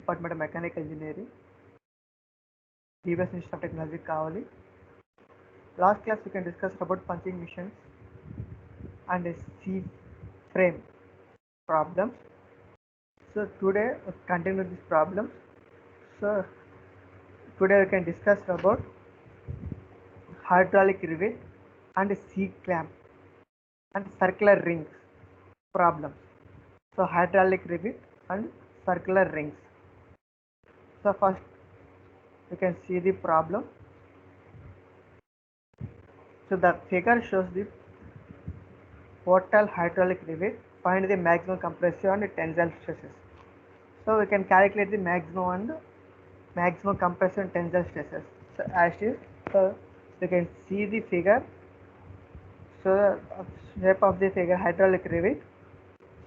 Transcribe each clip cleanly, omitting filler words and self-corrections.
Department of Mechanical Engineering, DBS Institute of Technology, Kavali. Last class we can discuss about punching machines and C-frame problems. So today we continue these problems. So today we can discuss about hydraulic rivet and C-clamp and circular rings problems. So hydraulic rivet and circular rings. So first you can see the problem. So the figure shows the portal hydraulic rivet. Find the maximum compressive and tensile stresses. So we can calculate the maximum compressive and tensile stresses. So as is, so you can see the figure. So the shape of the figure, hydraulic rivet.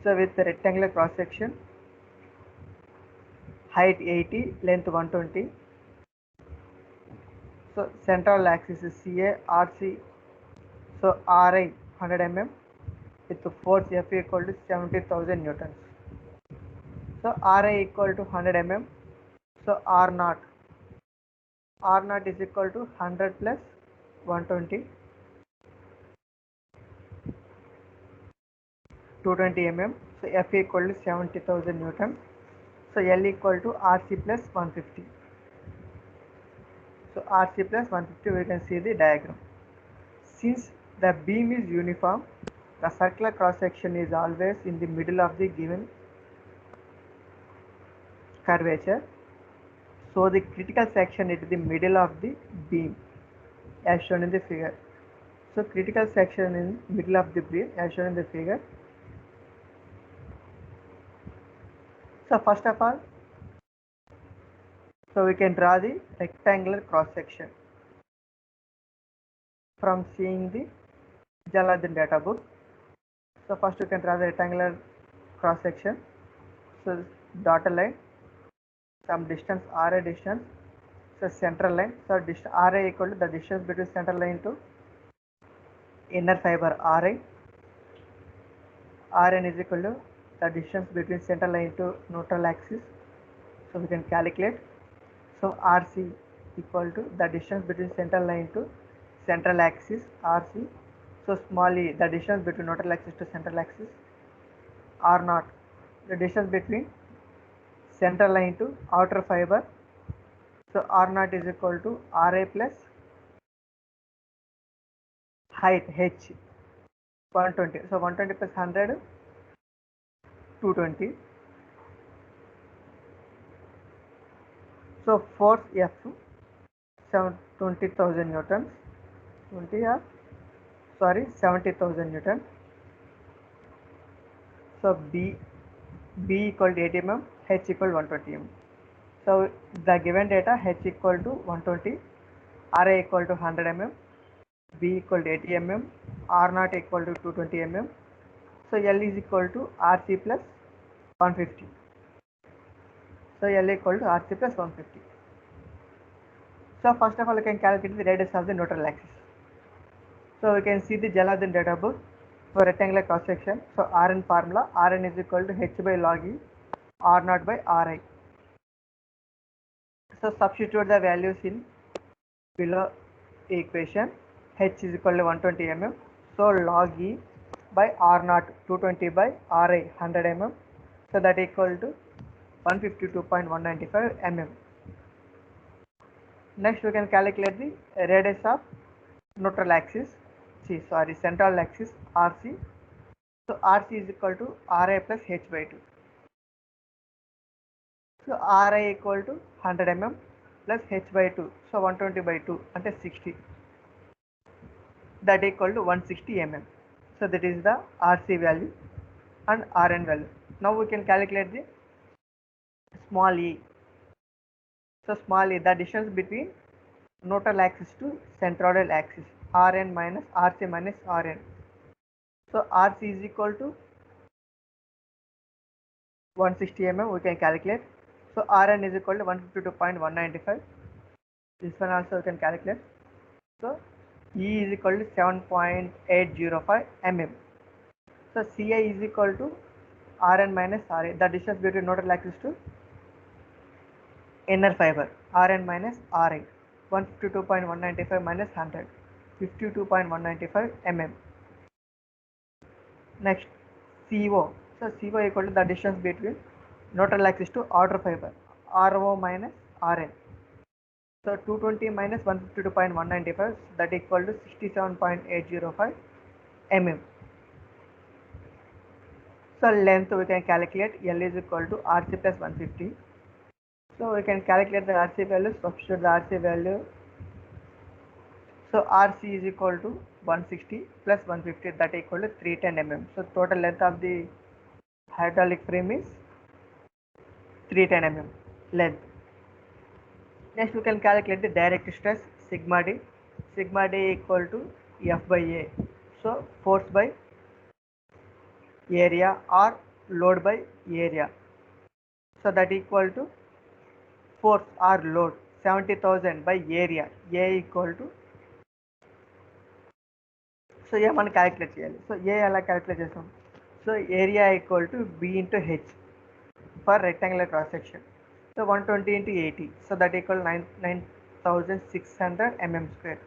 So with the rectangular cross section, height 80, length 120. So central axis is CA, RC. So RI 100 mm with the force F equal to 70,000 newtons. So RI equal to 100 mm. So R naught is equal to 100 plus 120, 220 mm. So F equal to 70,000 newton. So L equal to RC plus 150. So RC plus 150, we can see the diagram. Since the beam is uniform, the circular cross section is always in the middle of the given curvature. So the critical section is the middle of the beam as shown in the figure. So critical section in middle of the beam as shown in the figure. So first of all, so we can draw the rectangular cross section from seeing the Jalaluddin data book. So first you can draw the rectangular cross section. So dotted line, some distance RA distance. So central line. So RA equal to the distance between central line to inner fiber RI. Rn is equal to the distance between central line to neutral axis. So we can calculate. So RC equal to the distance between central line to central axis RC. So small e, the distance between neutral axis to central axis. R naught, the distance between central line to outer fiber. So R naught is equal to RA plus height H 120. So 120 plus 100, 220. So force F 20,000 newtons. 70,000 newton. So B equal to 80 mm, H equal to 120 mm. So the given data, H equal to 120, RA equal to 100 mm, B equal to 80 mm, R naught equal to 220 mm. So L is equal to RC plus 150. So L equal to RC plus 150. So first of all, we can calculate the radius of the neutral axis. So we can see the Jalaluddin data book for rectangular cross section. So Rn formula, Rn is equal to H by log E, R naught by Ri. So substitute the values in below equation. H is equal to 120 mm. So log E by R naught 220 by Ri 100 mm. So that equal to 152.195 mm. Next we can calculate the radius of neutral axis. Central axis RC. So RC is equal to Ri plus H by 2. So Ri equal to 100 mm plus H by 2. So 120 by 2 and 60. That equal to 160 mm. So that is the RC value and Rn value. Now we can calculate the small e. So small e, the distance between neutral axis to centroidal axis, Rn minus Rc minus Rn. So Rc is equal to 160 mm, we can calculate. So Rn is equal to 152.195. This one also we can calculate. So E is equal to 7.805 mm. So Ci is equal to Rn minus Ra, the distance between neutral axis to inner fiber Rn minus Ri 152.195 minus 100 52.195 mm. Next CO. So CO equal to the distance between neutral axis to outer fiber RO minus Rn. So 220 minus 152.195, that equal to 67.805 mm. So length we can calculate, L is equal to RC plus 150. So we can calculate the RC value, substitute the RC value. So RC is equal to 160 plus 150, that equal to 310 mm. So total length of the hydraulic frame is 310 mm length. Next we can calculate the direct stress sigma D. Sigma D equal to F by A. So force by area or load by area. So that equal to force or load 70,000 by area. A equal to, so A మనం calculate చేయాలి. So A ఎలా calculate చేస్తాం? So area equal to B into H for rectangular cross section. So 120 into 80. So that equal 9,600 mm square.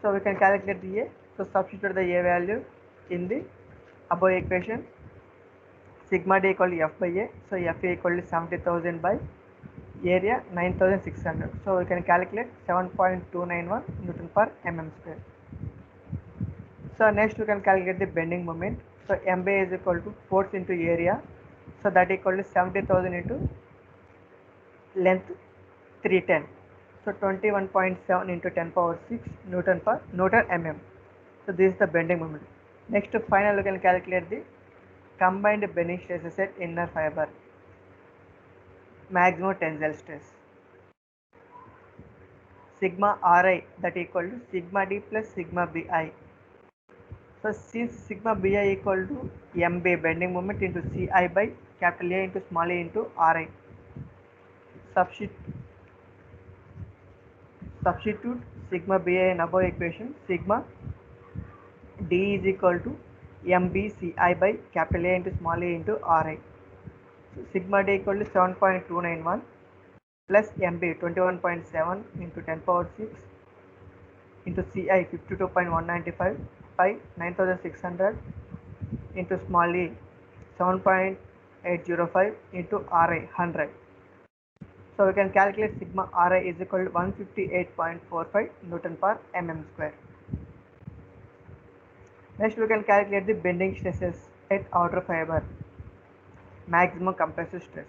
So we can calculate the A. So substitute the A value in the above equation. Sigma D equal to F by A. So F equal to 70,000 by area 9,600. So we can calculate 7.291 Newton per mm square. So next we can calculate the bending moment. So MB is equal to force into area. So that equal to 70,000 into length 310. So 21.7 into 10 power 6 Newton per Newton mm. So this is the bending moment. Next final we can calculate the combined bending stresses at inner fiber. Maximum tensile stress. Sigma Ri, that equal to sigma D plus sigma Bi. So since sigma Bi equal to MB bending moment into Ci by capital A into small a into Ri. Substitute sigma Bi in above equation. Sigma D is equal to MBCI by capital A into small a into Ri. So sigma D equal to 7.291 plus MB 21.7 into 10 power 6 into Ci 52.195 by 9,600 into small e 7.805 into Ri 100. So we can calculate sigma Ri is equal to 158.45 Newton per mm square. Next we can calculate the bending stresses at outer fiber. Maximum compressive stress.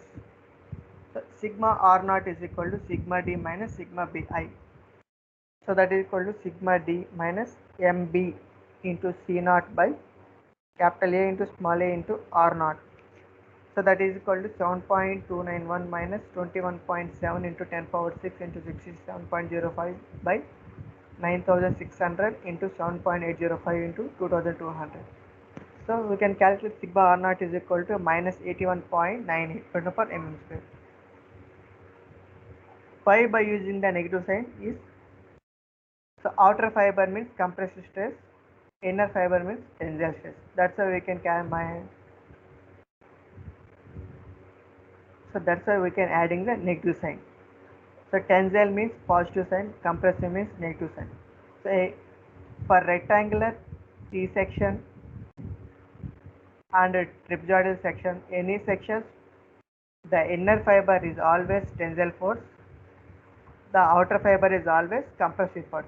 So sigma R naught is equal to sigma D minus sigma Bi. So that is equal to sigma D minus MB into C naught by capital A into small a into R naught. So that is equal to 7.291 minus 21.7 into 10 power 6 into 67.05 by 9,600 into 7.805 into 2,200. So we can calculate sigma R naught is equal to minus 81.98 Newton per mm square. Why by using the negative sign is, so outer fiber means compressive stress, inner fiber means tensile stress. That's why we can adding the negative sign. So tensile means positive sign, compressive means negative sign. So for rectangular T section and trapezoidal section, any sections, the inner fiber is always tensile force, the outer fiber is always compressive force.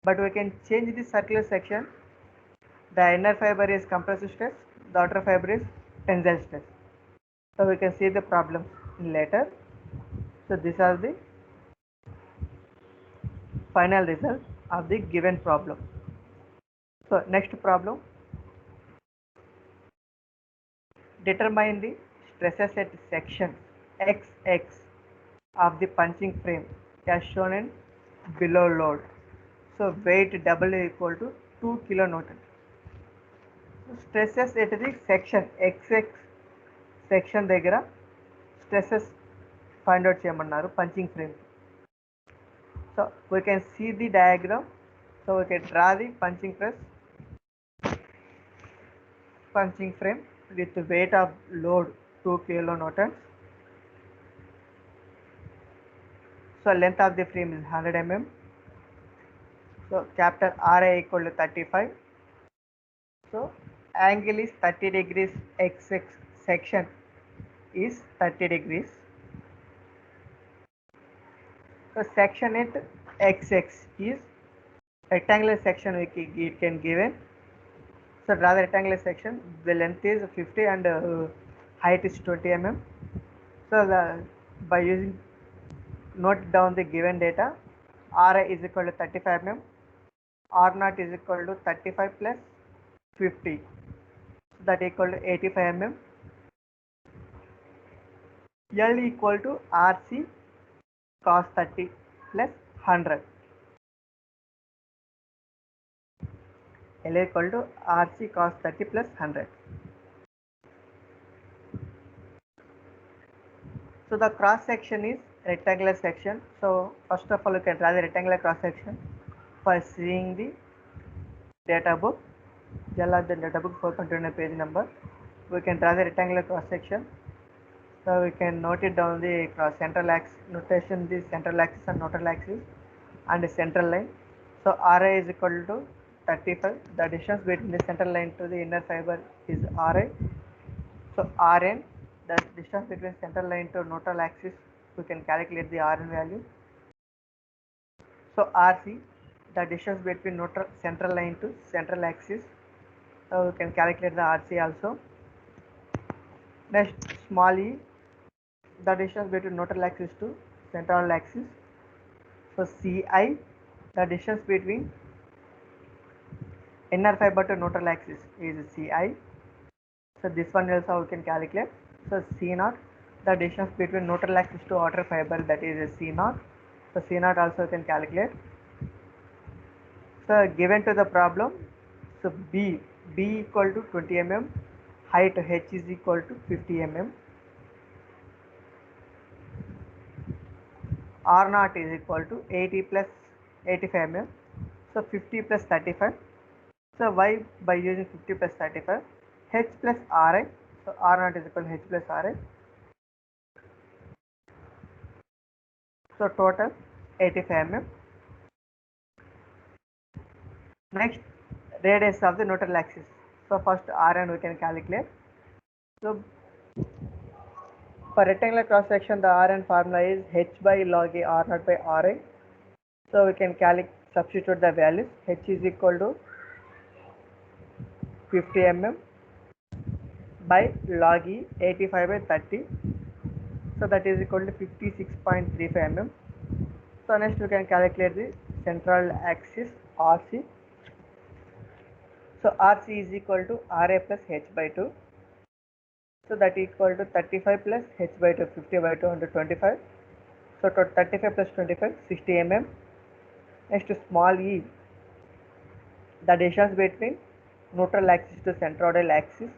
But we can change the circular section. The inner fiber is compressive stress, the outer fiber is tensile stress. So we can see the problem later. So these are the final result of the given problem. So next problem, determine the stresses at section XX of the punching frame as shown in below load. So weight W equal to 2 kilonewton. So stresses at the section XX section దగ్గర stresses find out చేయమన్నారు punching frame. So we can see the diagram. So we can draw the punching frame with weight of load 2 kilonewtons. So length of the frame is 100 mm. So capital RA equal to 35. So angle is 30 degrees, XX section is 30 degrees. So section at XX is rectangular section it can given. So draw the rectangular section. The length is 50 and height is 20 mm. So by using note down the given data, RA is equal to 35 mm, R0 is equal to 35 plus 50, so that equal to 85 mm. L equal to RC cos 30 plus 100. L equal to RC cos 30 plus 100. So the cross section is rectangular section. So first of all, you can draw the rectangular cross section for seeing the data book. Yellow the data book 429 page number. We can draw the rectangular cross section. So we can note it down the cross central axis notation, the central axis and neutral axis and the central line. So RA is equal to 35. The distance between the central line to the inner fiber is RA. So Rn, the distance between central line to neutral axis, we can calculate the Rn value. So Rc, the distance between central line to central axis, so we can calculate the Rc also. Next, small e, the distance between neutral axis to central axis. So Ci, the distance between inner fiber to neutral axis is Ci. So this one also we can calculate. So C0, the distance between neutral axis to outer fiber, that is C0. So C0 also we can calculate. So given to the problem, so B equal to 20 mm, height H is equal to 50 mm, R0 is equal to 80 plus 85 mm, so 50 plus 35. So why by using 50 plus 35? H plus Ri, so R0 is equal to H plus Ri. So total 85 mm. Next, radius of the neutral axis. So first Rn we can calculate. So for rectangular cross section, the Rn formula is H by log A R0 by Ri. So we can substitute the values. H is equal to 50 mm by log E 85 by 30. So that is equal to 56.35 mm. So next we can calculate the central axis RC. So RC is equal to RA plus H by 2. So that is equal to 35 plus H by 2, 50 by 2 under 25. So 35 plus 25, 60 mm. Next small e, the distance between neutral axis to centroidal axis,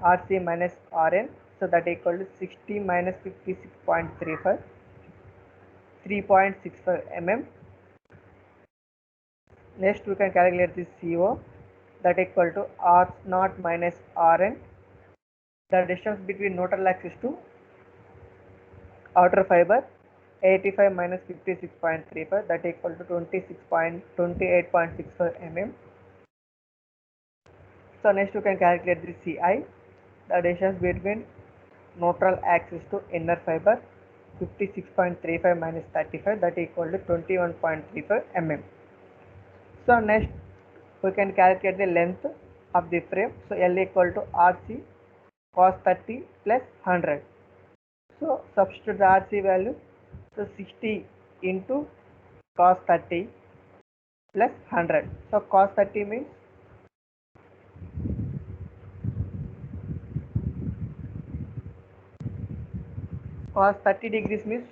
RC minus Rn. So that is equal to 60 minus 56.35, 3.65 mm. Next we can calculate this CO, that is equal to R0 minus Rn, the distance between neutral axis to outer fiber, 85 minus 56.35, that is equal to 28.65 mm. So next you can calculate the Ci, the distance between neutral axis to inner fiber, 56.35 minus 35, that is equal to 21.35 mm. So next we can calculate the length of the frame. So L equal to RC cos 30 plus 100. So substitute the RC value. So 60 into cos 30 plus 100. So cos 30 means cos 30 degrees means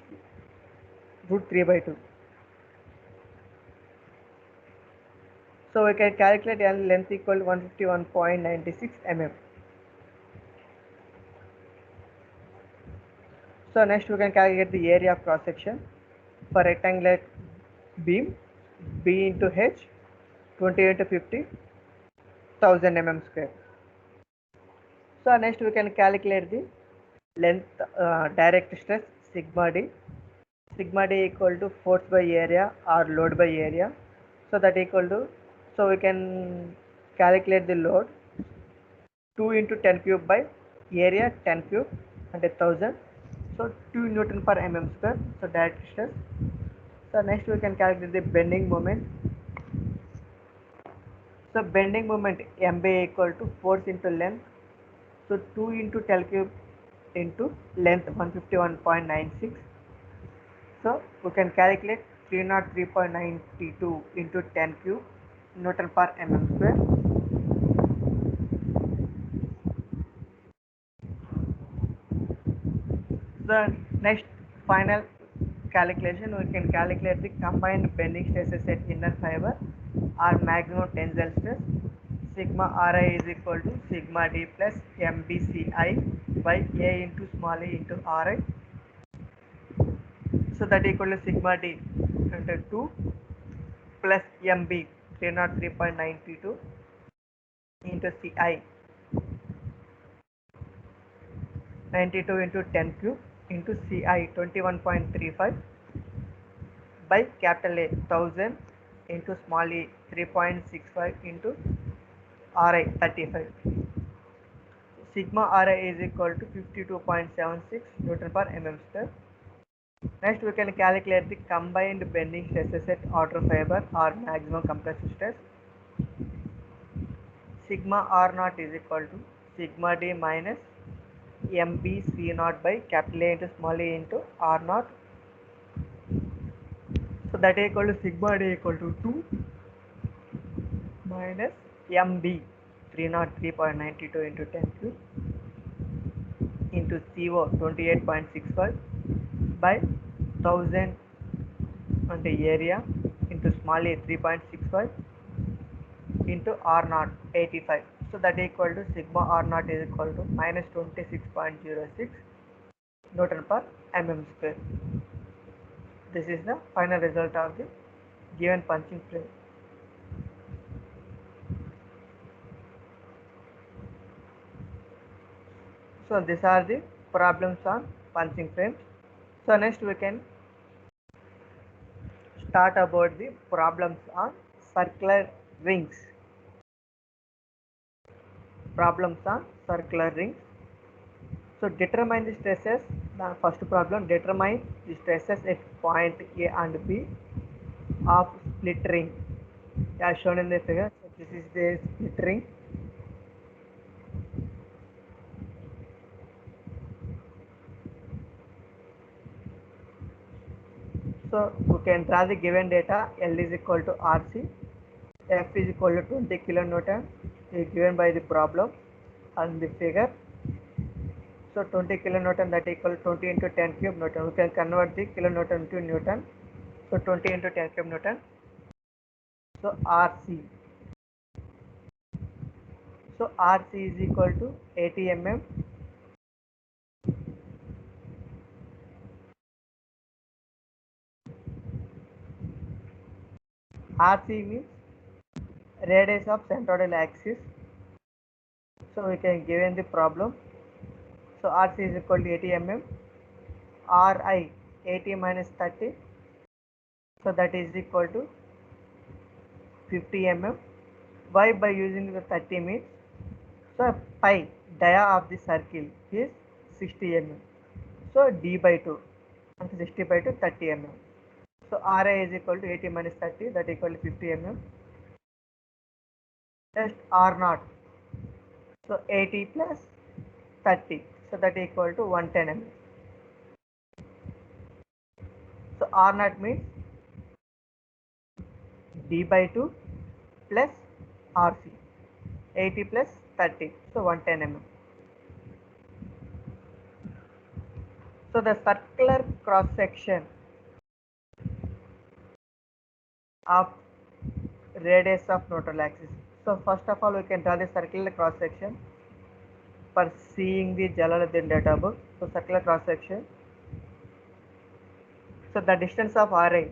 root 3 by 2. So we can calculate L length equal to 151.96 mm. So next we can calculate the area of cross section for rectangular beam, B into H, 20 into 50, 1000 mm square. So next we can calculate the length direct stress sigma D. sigma d equal to force by area or load by area. So that equal to, so we can calculate the load 2 into 10 cube by area 10 cube and 1000. So 2 Newton per mm square. So direct stress. So next we can calculate the bending moment. So bending moment MB equal to force into length. So 2 into 10 cube into length 151.96. So we can calculate 303.92 into 10 cube Newton per mm square. The next final calculation, we can calculate the combined bending stresses at inner fiber or maximum tensile stress. Sigma Ri is equal to sigma d plus mbci by a into small a into Ri. So that equal to sigma d into 2 plus mb 303.92 into ci 92 into 10 cube into ci 21.35 by capital A 1000 into small e 3.65 into Ri 35. Sigma Ri is equal to 52.76 Newton per mm square. Next we can calculate the combined bending stresses at outer fiber or maximum compressive stress. Sigma R naught is equal to sigma d minus mb c naught by capital A into small a into R naught. So that is equal to sigma d equal to 2 minus mb 303.92 into 10 cube into CO 28.65 by 1000 and the area into small a 3.65 into R naught 85. So that is equal to sigma R naught is equal to minus 26.06 Newton per mm square. This is the final result of the given punching frame. So these are the problems on punching frames. So next we can start about the problems on circular rings. Problems on circular rings. So determine the stresses. The first problem, determine the stresses at point A and B of split ring as shown in the figure. So this is the split ring. So we can draw the given data. L is equal to RC, F is equal to 20 kilonewton is given by the problem and the figure. So 20 kilonewton, that equal 20 into 10 cube Newton. We can convert the kilonewton to Newton. So 20 into 10 cube Newton. So RC. So RC is equal to 80 mm. RC means radius of centroidal axis. So we can give in the problem. So RC is equal to 80 mm. Ri 80 minus 30. So that is equal to 50 mm. Why? By using the 30 means, so pi dia of the circle is 60 mm. So d by 2 and 60 by 2 30 mm. So Ri is equal to 80 minus 30, that equal to 50 mm. Just R naught. So 80 plus 30, so that equal to 110 mm. So R naught means d by 2 plus RC. 80 plus 30, so 110 mm. So the circular cross section of radius of neutral axis. So first of all we can draw the circular cross section for seeing the Jalaluddin data book. So circular cross section. So the distance of Ri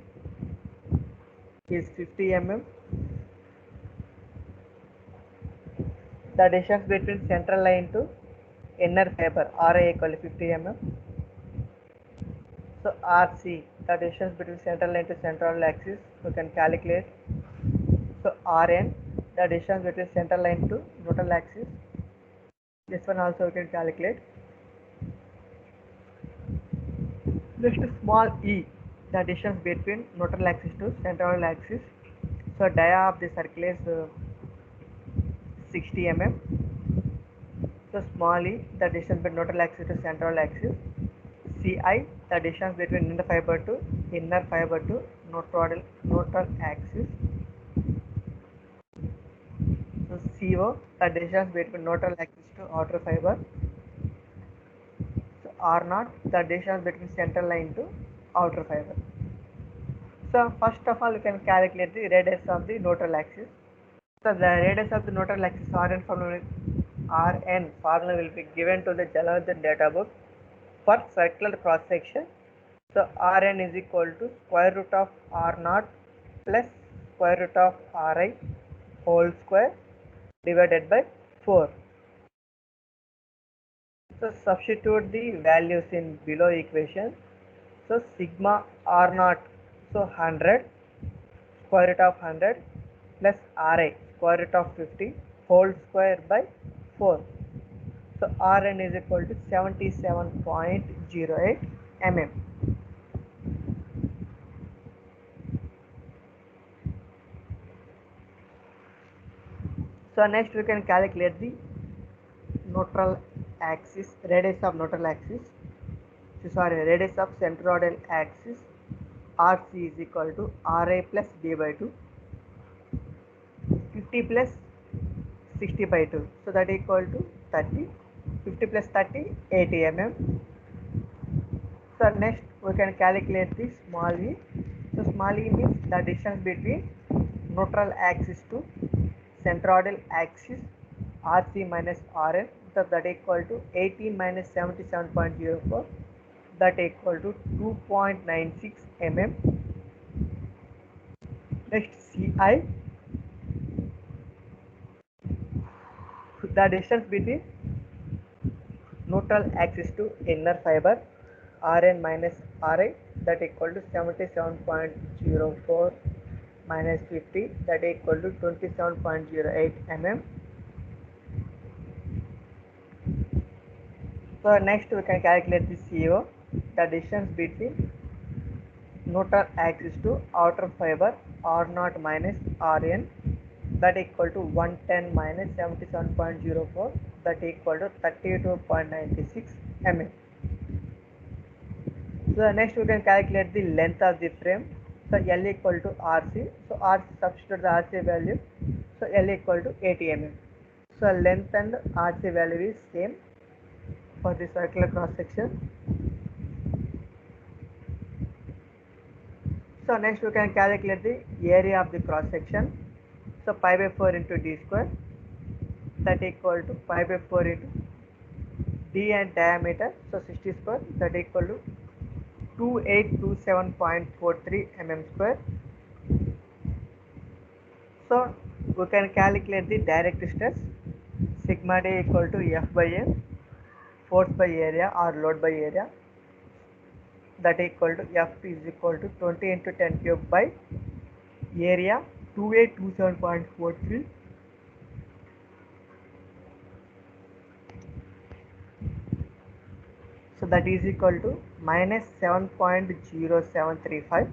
is 50 mm. The distance between central line to inner fiber Ri equal to 50 mm. So RC the distance between central line to central axis, we can calculate. So Rn, the distance between central line to neutral axis, this one also we can calculate. Next, small e, the distance between neutral axis to central axis. So dia of the circle is 60 mm. So small e, the distance between neutral axis to central axis. Ci, the distance between inner fiber to neutral axis. So CO, the distance between neutral axis to outer fiber. So R0, the distance between central line to outer fiber. So first of all, we can calculate the radius of the neutral axis. So the radius of the neutral axis Rn formula will be given to the Jalaluddin data book for circular cross section. So Rn is equal to square root of R0 plus square root of Ri whole square divided by 4. So substitute the values in below equation. So sigma R0, so 100 square root of 100 plus Ri square root of 50 whole square by 4. So Rn is equal to 77.08 mm. So next we can calculate the neutral axis, radius of neutral axis. Radius of centroidal axis RC is equal to Ra plus d by 2, 50 plus 60 by 2. So that is equal to 30. 50 plus 30, 80 mm. So next we can calculate the small e. So small e means the distance between neutral axis to centroidal axis RC minus Rn. So that is equal to 18 minus 77.04. That is equal to 2.96 mm. Next Ci, the distance between neutral axis to inner fiber Rn minus Ri, that equal to 77.04 minus 50, that equal to 27.08 mm. So next we can calculate the CO, the distance between neutral axis to outer fiber R0 minus Rn, that equal to 110 minus 77.04, that equal to 32.96 mm. So next we can calculate the length of the frame. So L equal to RC. So RC, substitute the RC value. So L equal to 80 mm. So length and RC value is same for the circular cross section. So next we can calculate the area of the cross section. So pi by 4 into d square, that equal to pi by 4 into d and diameter, so 60 square, that equal to 2827.43 mm square. So we can calculate the direct stress. Sigma d equal to F by M, force by area or load by area, that equal to F is equal to 20 into 10 cube by area 2827.43. So that is equal to minus 7.0735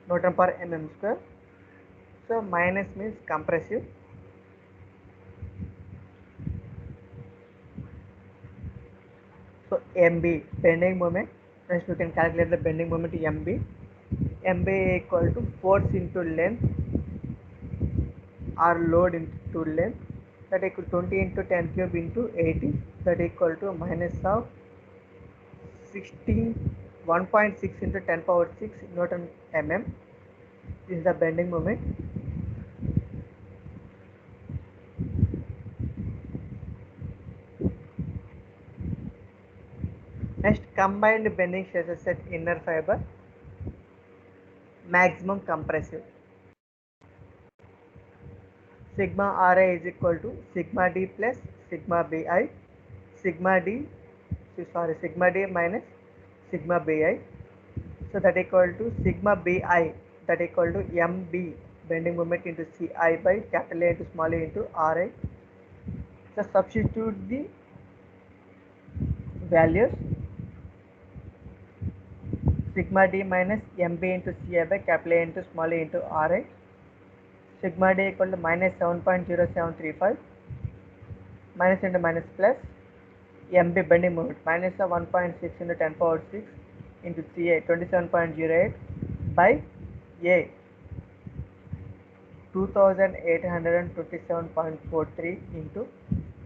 Newton per mm square. So minus means compressive. So MB, bending moment. Next we can calculate the bending moment MB. MB equal to force into length or load into length, that equal to 20 into 10 cube into 80, that equal to minus of 1.6 into 10 power 6 Newton mm. This is the bending moment. Next, combined bending stresses at inner fiber, maximum compressive. Sigma Ra is equal to sigma d plus sigma bi, sigma d minus sigma bi. So So that equal to sigma bi, that equal to mb bending moment into ci by capital A into small a into ri. So substitute the values. Sigma d minus mb into ci by capital A into small a into ri. Sigma d equal to minus 7.0735 minus into minus plus mb bending moment minus of 1.6 into 10 power 6 into ca 27.08 by a 2827.43 into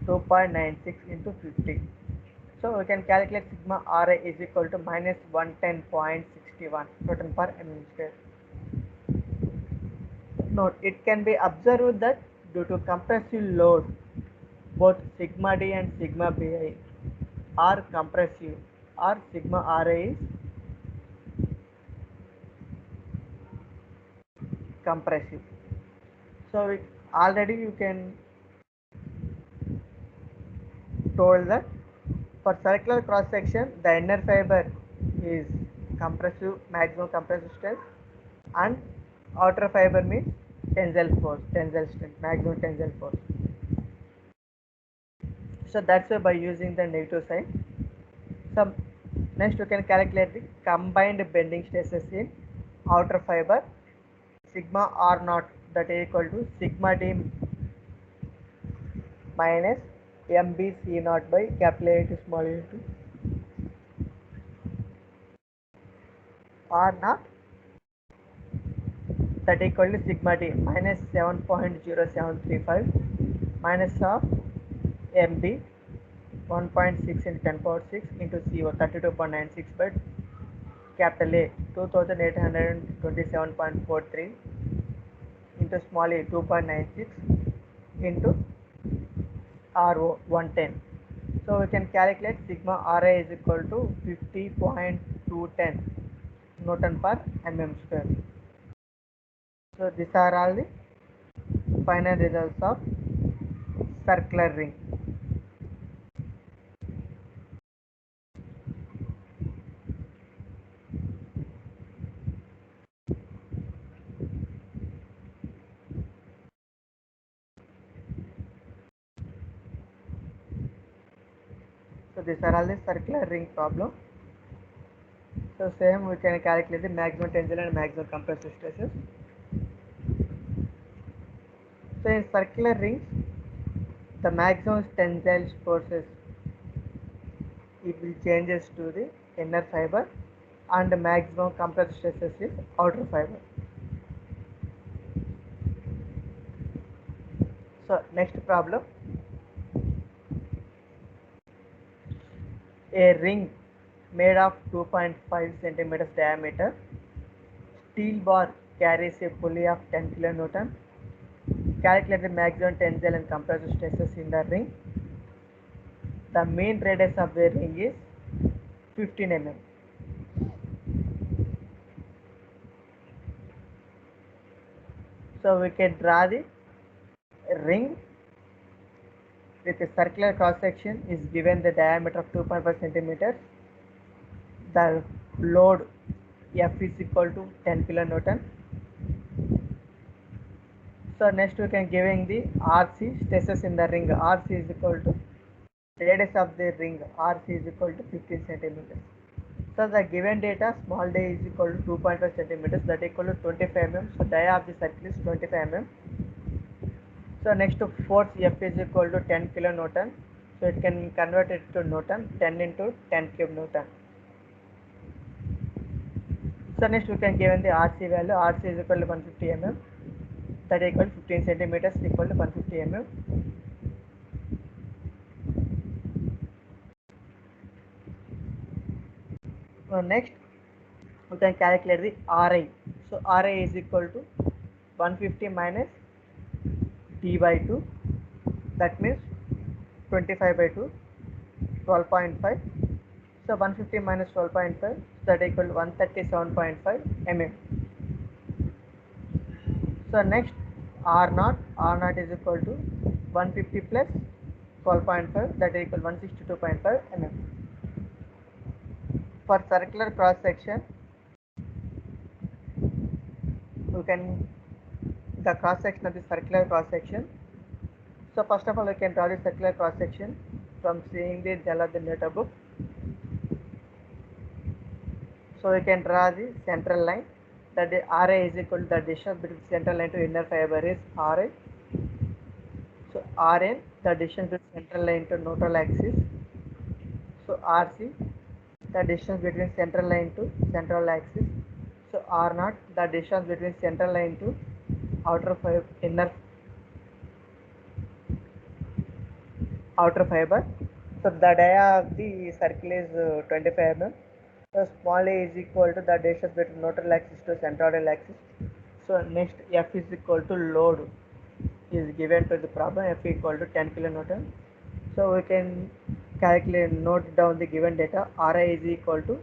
2.96 into 50. So we can calculate sigma Ra is equal to minus 110.61 Newton per mm square. Note, it can be observed that due to compressive load, both sigma d and sigma bi are compressive, or sigma Ra is compressive. So already you can told that for circular cross section the inner fiber is compressive, maximum compressive stress, and outer fiber means tensile force, tensile strength, maximum tensile force. So that's why by using the negative sign. So next we can calculate the combined bending stresses in outer fiber. Sigma r naught, that is equal to sigma d minus mb c naught by capital A to small a into r naught, that equal to sigma d minus 7.0735 minus of mb 1.6 into 10 power 6 into CO 32.96 by capital A 2827.43 into small a 2.96 into RO 110. So we can calculate sigma Ra is equal to 50.210 Newton per mm square. So these are all the final results of circular ring. So these are all the circular ring problem. So same we can calculate the maximum tensile and maximum compressive stresses. So in circular rings, the maximum tensile forces it will changes to the inner fiber, and the maximum compressive stresses is outer fiber. So next problem, a ring made of 2.5 centimeters diameter, steel bar carries a pulley of 10 kilonewton. Calculate the maximum tensile and compressive stresses in the ring. The main radius of the ring is 15 mm. So we can draw the ring with a circular cross section is given the diameter of 2.5 centimeters. The load F is equal to 10 kilonewton. So next we can giving the RC stresses in the ring. RC is equal to radius of the ring. RC is equal to 15 centimeters. So the given data, small d is equal to 2.5 centimeters, that equal to 25 mm. So dia of the circle is 25 mm. So next to force F is equal to 10 kilonewton. So it can convert it to Newton, 10 into 10 cube Newton. So next we can given the RC value. RC is equal to 150 mm. That equal to 15 centimeters equal to 150 mm. Next we can calculate the Ri. So Ri is equal to 150 minus T by 2. That means 25 by 2, 12.5. So 150 minus 12.5, that equal to 137.5 mm. So next R naught is equal to 150 plus 12.5, that equal 162.5 mm. For circular cross section, we can the cross section of the circular cross section. So first of all, we can draw the circular cross section from seeing the gel of the notebook. So we can draw the central line, that the RA is equal to the distance between central line to inner fiber is RA. So Rn, the distance between central line to neutral axis. So Rc, the distance between central line to central axis. So R0, the distance between central line to outer fiber. So the dia of the circle is 25 mm. So small a is equal to the distance between neutral axis to centroidal axis. So next F is equal to load is given to the problem, F equal to 10 kilonewton. So we can calculate, note down the given data. Ra is equal to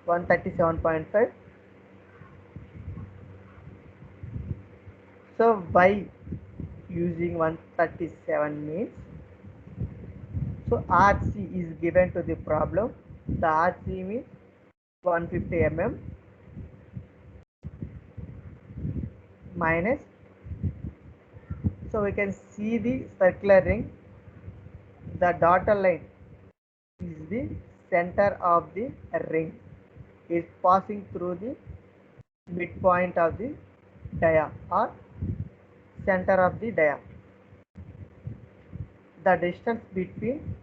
137.5. So by using 137 means, so RC is given to the problem. The RC means 150 mm minus, so we can see the circular ring, the dotted line is the center of the ring, is passing through the midpoint of the dia or center of the dia. The distance between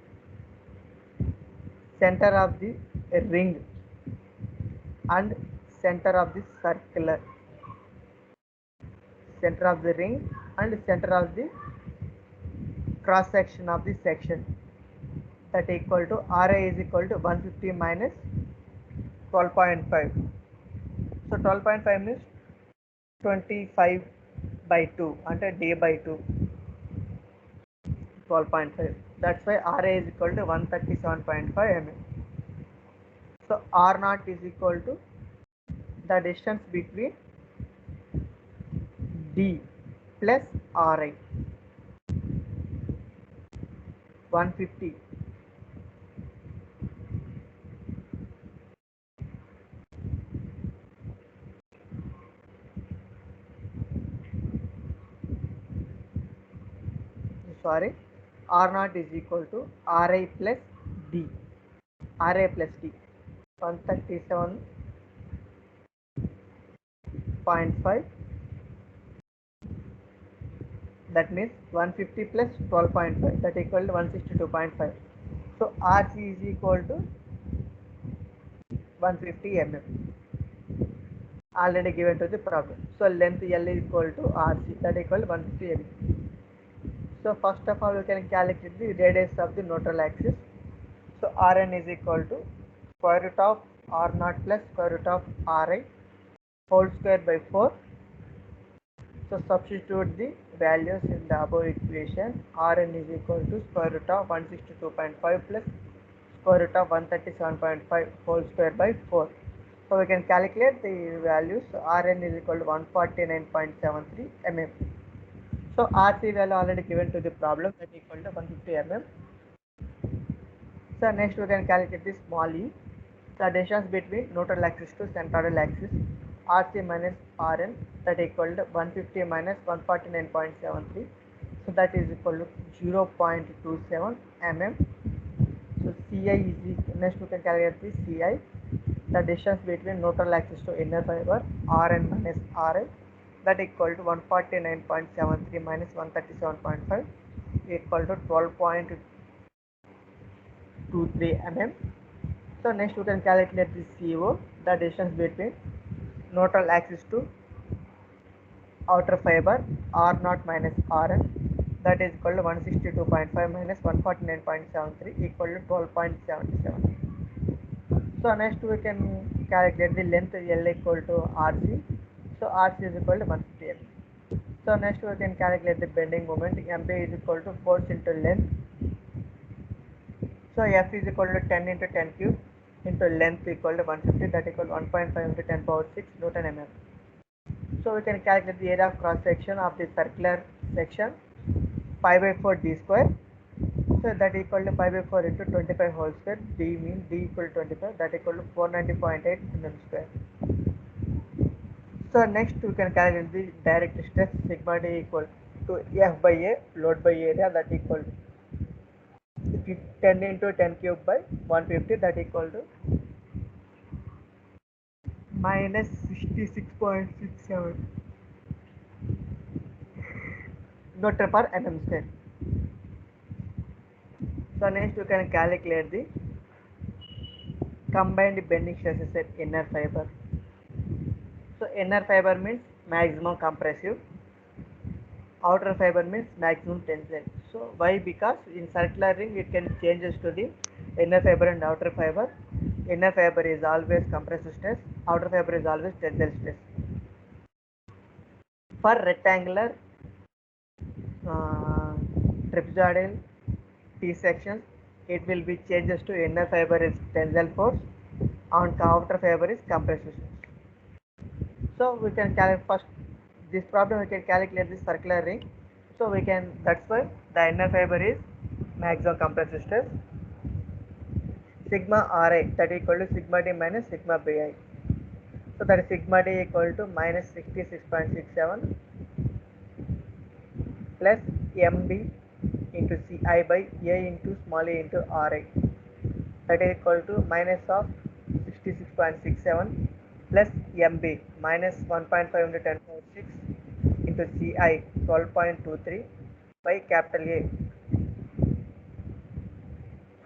center of the ring and center of the center of the ring and center of the cross section of the section, that equal to Ra is equal to 150 minus 12.5. So 12.5 means 25 by 2 and a d by 2, 12.5. That's why Ra is equal to 137.5 mm. So R0 is equal to the distance between D plus Ri, 150. Sorry, R0 is equal to Ri plus D, Ra plus D, 137.5. That means 150 plus 12.5, that equal to 162.5. So RC is equal to 150 mm, already given to the problem. So length L is equal to RC, that equal to 150 mm. So first of all, we can calculate the radius of the neutral axis. So Rn is equal to square root of R0 plus square root of Ri whole square by 4. So substitute the values in the above equation. Rn is equal to square root of 162.5 plus square root of 137.5 whole square by 4. So we can calculate the values. Rn is equal to 149.73 mm. So RC value already given to the problem, that equal to 150 mm. So next we can calculate the small e, the distance between neutral axis to centroidal axis, RC minus Rn, that equal to 150 minus 149.73. So that is equal to 0.27 mm. So Ci is equal, next we can calculate the Ci, the distance between neutral axis to inner fiber, Rn minus Ri, that equal to 149.73 minus 137.5 equal to 12.23 mm. So next we can calculate the CO, the distance between neutral axis to outer fiber, R0 minus Rn, that is equal to 162.5 minus 149.73 equal to 12.77. So next we can calculate the length L equal to RC. So RC is equal to 150 mm. So next we can calculate the bending moment. MB is equal to force into length. So F is equal to 10 into 10 cube into length equal to 150, that equal to 1.5 into 10 power 6 Newton mm. So we can calculate the area of cross section of the circular section, pi by 4 d square. So that equal to pi by 4 into 25 whole square. D means d equal to 25, that equal to 490.8 mm square. So next we can calculate the direct stress sigma d equal to F by A load by area, that equal to 10 into 10 cube by 150, that equal to minus 66.67 Newton per mm square. So next we can calculate the combined bending stresses at inner fiber. So inner fiber means maximum compressive, outer fiber means maximum tensile. So why? Because in circular ring it can changes to the inner fiber and outer fiber. Inner fiber is always compressive stress, outer fiber is always tensile stress. For rectangular uh, trapezoidal T sections, it will be changes to inner fiber is tensile force and outer fiber is compressive stress. So we can calculate first this problem, we can calculate this circular ring. So we can, that's why the inner fiber is maximum compressive stress sigma Ri, that equal to sigma d minus sigma bi. So that is sigma d equal to minus 66.67 plus mb into ci by a into small a into Ri, that is equal to minus of 66.67 plus mb minus 1.5 into 10 power 6 into ci 12.23 by capital A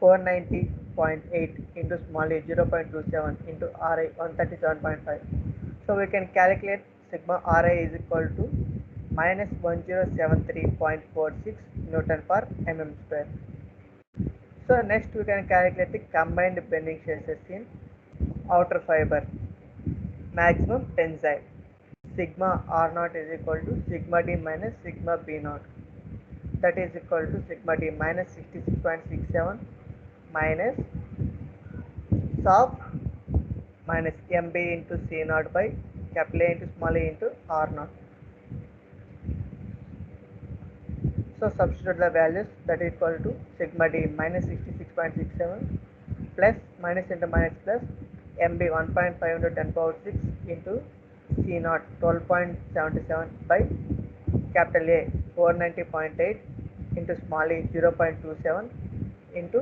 490.8 into small a 0.27 into Ri 137.5. So we can calculate sigma Ri is equal to minus 1073.46 Newton per mm square. So next we can calculate the combined bending stresses in outer fiber maximum tensile. Sigma R naught is equal to sigma d minus sigma b naught, that is equal to sigma d minus 66.67 minus of minus mb into c naught by capital A into small a into R naught. So substitute the values, that is equal to sigma d minus 66.67 plus minus into minus plus mb 1.5 into 10 power 6 into c naught 12.77 by capital A 490.8 into small a 0.27 into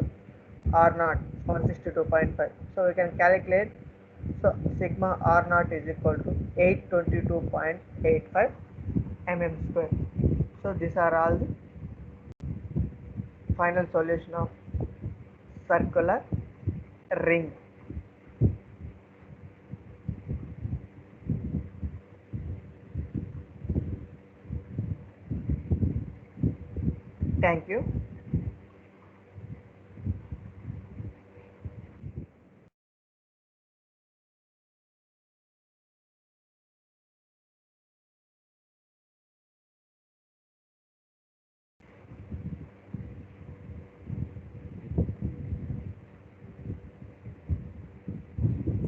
R naught 162.5. So we can calculate. So sigma R naught is equal to 822.85 mm square. So these are all the final solution of circular ring. Thank you.